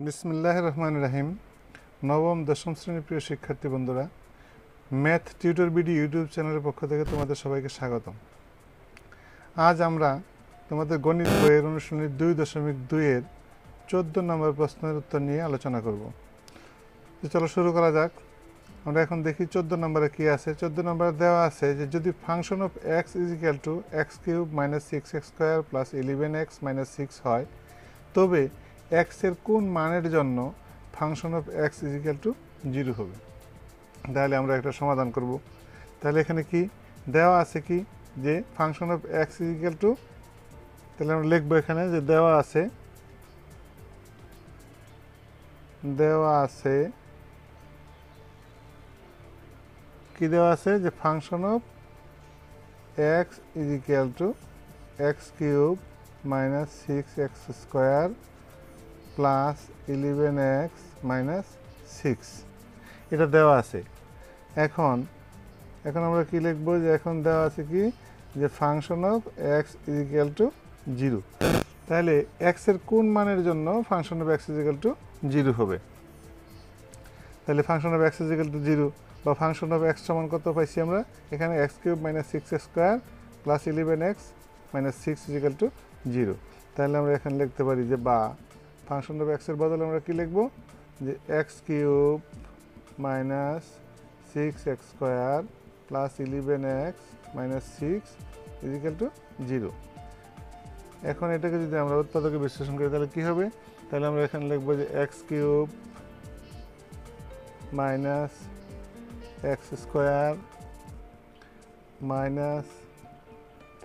বিসমিল্লাহির রহমানির রহিম। নবম দশম শ্রেণীর প্রিয় শিক্ষার্থী বন্ধুরা, ম্যাথ টিউটর বিডি ইউটিউব চ্যানেলের পক্ষ থেকে তোমাদের সবাইকে স্বাগতম। আজ আমরা তোমাদের গণিত বইয়ের অনুশীলনী 2.2-এর 14 নম্বর প্রশ্নের উত্তর নিয়ে আলোচনা করব। তো চলো শুরু করা যাক। আমরা এখন দেখি 14 নম্বরে কী আছে। 14 নম্বরে দেওয়া আছে যে যদি function of x is equal to x cube minus 6x square plus 11x minus 6 হয়, তবে এক্সের কোন মানের জন্য function of x is equal to 0 হবে। তাহলে আমরা একটা সমাধান করব। তাহলে এখানে কি দেওয়া আছে কি যে function of x is equal to, তাহলে আমরা লিখবো এখানে যে দেওয়া আছে কি দেওয়া আছে যে function of x is equal to x cube minus 6x square plus 11x minus 6, এটা দেওয়া আছে। এখন আমরা কি লিখবো যে এখন দেওয়া আছে কি যে function of x is equal to 0। তাহলে এক্সের কোন মানের জন্য function of x is equal to 0 হবে। তাহলে function of x is equal to 0 বা ফাংশন অফ এক্স সমান কত পাইছি আমরা এখানে x cube minus 6x square plus 11x minus 6 is equal to 0। তাহলে আমরা এখানে লিখতে পারি যে বা ফাংশন অফ এক্সের বদলে আমরা কি লিখব যে x cube minus 6x square plus 11x minus 6 is equal to 0। এখন এটাকে যদি আমরা উৎপাদকে বিশ্লেষণ করি তাহলে কি হবে, তাহলে আমরা এখানে লিখব যে x cube minus x square minus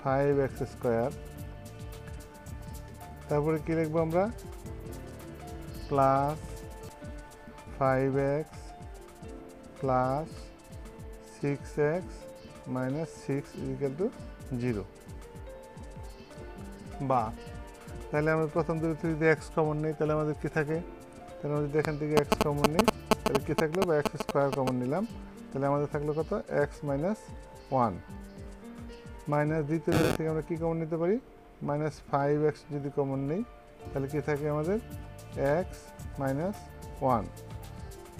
5x square, তারপরে কি লিখবো আমরা plus 5x plus 6x minus 6 equal to 0। বা তাহলে আমরা প্রথম দুটো যদি x কমন নিই তাহলে আমাদের কি থাকে, তাহলে আমরা যদি এখান থেকে x কমন নিই তাহলে কি থাকলো বা এক্স স্কোয়ার কমন নিলাম, তাহলে আমাদের থাকলো কত x মাইনাস 1 মাইনাস দ্বিতীয় থেকে আমরা কি কমন নিতে পারি মাইনাস 5x যদি কমন নিই তাহলে কি থাকে আমাদের x মাইনাস 1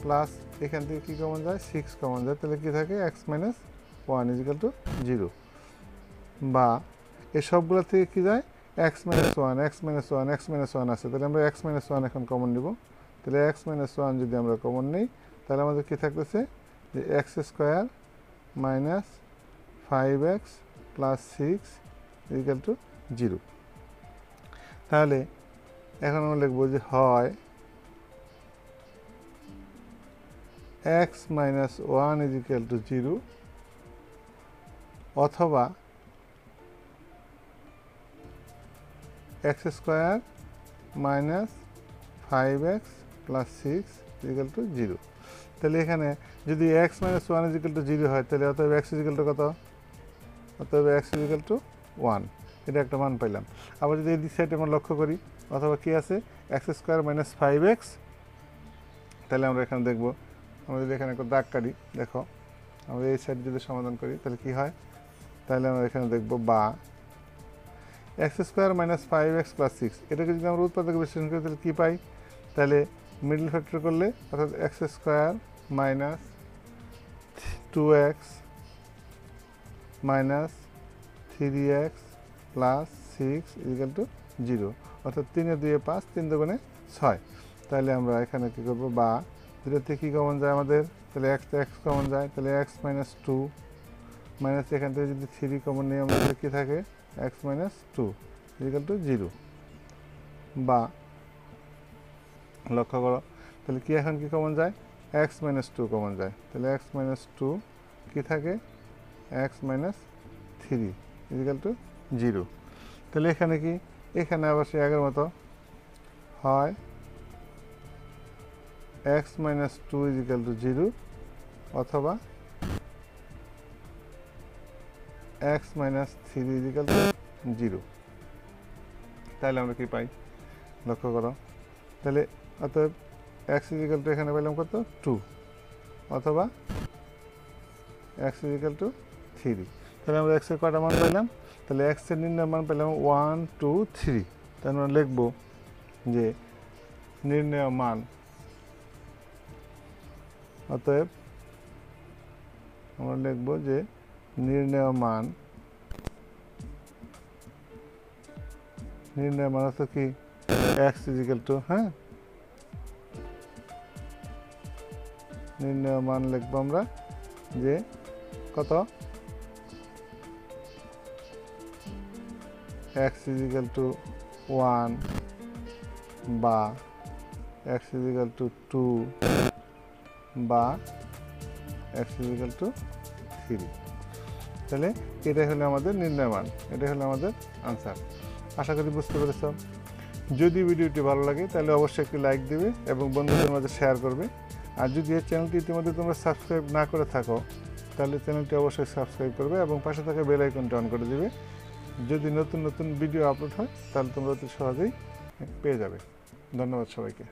প্লাস এখান থেকে কি কমন যায় 6 কমন যায়, তাহলে কি থাকে x minus 1 is equal to 0। বা এই সবগুলো থেকে কি যায় x মাইনাস 1 আছে, তাহলে আমরা x মাইনাস 1 এখন কমন নিব। তাহলে x মাইনাস 1 যদি আমরা কমন নিই তাহলে আমাদের কি থাকতেছে যে x square minus 5x plus 6 equal to 0। তাহলে এখন আমরা লিখবো যে হয় x minus 1 is equal to 0 অথবা x square minus 5x plus 6 equal to 0। তাহলে এখানে যদি x minus 1 is equal to 0 হয় তাহলে অতএব x ইজ ইকুয়াল টু কত, অতএব x ইজ ইকুয়াল টু 1, এটা একটা মান পাইলাম। আবার যদি এই সাইডে আমরা লক্ষ্য করি অথবা কি আছে এক্স স্কোয়ার মাইনাস 5x, তাহলে আমরা এখানে দেখব আমরা যদি এখানে একটা দাগ কাটি, দেখো আমরা এই সাইড যদি সমাধান করি তাহলে কি হয়, তাহলে আমরা এখানে দেখব বা x square minus 5x plus 6, এটাকে যদি আমরা উৎপাদকে বিশ্লেষণ করি তাহলে কী পাই, তাহলে মিডল ফ্যাক্টর করলে অর্থাৎ x square minus 2x minus 3x plus 6 equal to 0, অর্থাৎ 3 2 5 3 2 6। তাহলে আমরা এখানে কী করবো বা দুটোতে কী কমন যায় আমাদের, তাহলে এক্স কমন যায়, তাহলে x মাইনাস 2 মাইনাস এখান থেকে যদি 3 কমন নিই আমাদের কী থাকে x মাইনাস 2 ইকুয়াল টু 0। বা লক্ষ্য করো তাহলে কি এখন কি কমন যায় x মাইনাস 2 কমন যায়, তাহলে x মাইনাস 2 কী থাকে x মাইনাস 3 ইকুয়াল টু 0। তাহলে এখানে কি এখানে আবার সে আগের মতো হয় x মাইনাস 2 ইকুয়াল টু 0 অথবা x মাইনাস 3 ইকুয়াল টু 0। তাহলে আমরা কি পাই লক্ষ্য করো, তাহলে অতএব x ইকুয়াল টু এখানে পেলাম কত 2 অথবা x ইকুয়াল টু 3। তাহলে আমরা x এর কয়টা মান পেলাম, তাহলে x এর নির্ণয় মান পেলাম 1 2 3। তাহলে আমরা লিখব যে নির্ণেয় মান। অতএব আমরা লিখব যে নির্ণেয় মান হচ্ছে কি x ইজিক্যাল টু, হ্যাঁ, নির্ণেয় মান লিখব আমরা যে কত, x ইজিক্যাল টু 1 বা x ইজিক্যাল টু 2 বা x ইজিক্যাল টু 3। তাহলে এটাই হলো আমাদের নির্ণয় মান, এটাই হলো আমাদের আনসার। আশা করি বুঝতে পেরেছ। যদি ভিডিওটি ভালো লাগে তাহলে অবশ্যই একটি লাইক দিবে এবং বন্ধুদের মাঝে শেয়ার করবে। আর যদি এই চ্যানেলটি ইতিমধ্যে তোমরা সাবস্ক্রাইব না করে থাকো তাহলে চ্যানেলটি অবশ্যই সাবস্ক্রাইব করবে এবং পাশে থাকা বেল আইকনটি অন করে দিবে। যদি নতুন নতুন ভিডিও আপলোড হয় তাহলে তোমরা অতি সহজেই পেয়ে যাবে। ধন্যবাদ সবাইকে।